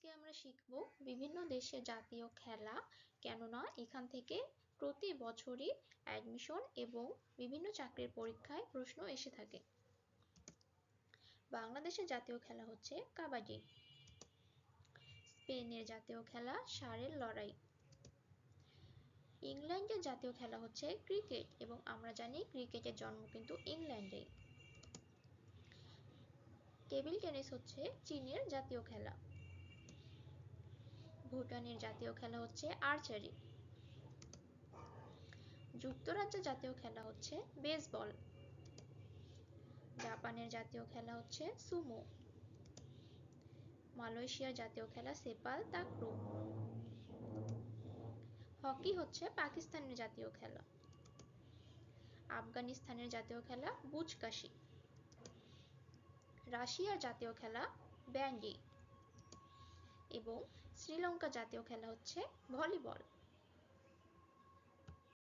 আজকে আমরা শিখব বিভিন্ন দেশের জাতীয় খেলা, কেননা এখান থেকে প্রতি বছরই অ্যাডমিশন এবং বিভিন্ন চাকরির পরীক্ষায় প্রশ্ন এসে থাকে। বাংলাদেশের জাতীয় খেলা হচ্ছে কাবাডি। স্পেনের জাতীয় খেলা ষাঁড়ের লড়াই। ইংল্যান্ডের জাতীয় খেলা হচ্ছে ক্রিকেট এবং আমরা জানি ক্রিকেটের জন্ম কিন্তু ইংল্যান্ডে। টেবিল টেনিস হচ্ছে চীনের জাতীয় খেলা। ভুটানের জাতীয় খেলা হচ্ছে আর্চারি। যুক্তরাজ্যের জাতীয় খেলা হচ্ছে বেসবল। জাপানের জাতীয় খেলা হচ্ছে সুমো। মালয়েশিয়ার জাতীয় খেলা সেপাল তাকরু। হকি হচ্ছে পাকিস্তানের জাতীয় খেলা। আফগানিস্তানের জাতীয় খেলা বুচকাশি। রাশিয়ার জাতীয় খেলা ব্যান্ডি এবং শ্রীলঙ্কার জাতীয় খেলা হচ্ছে ভলিবল।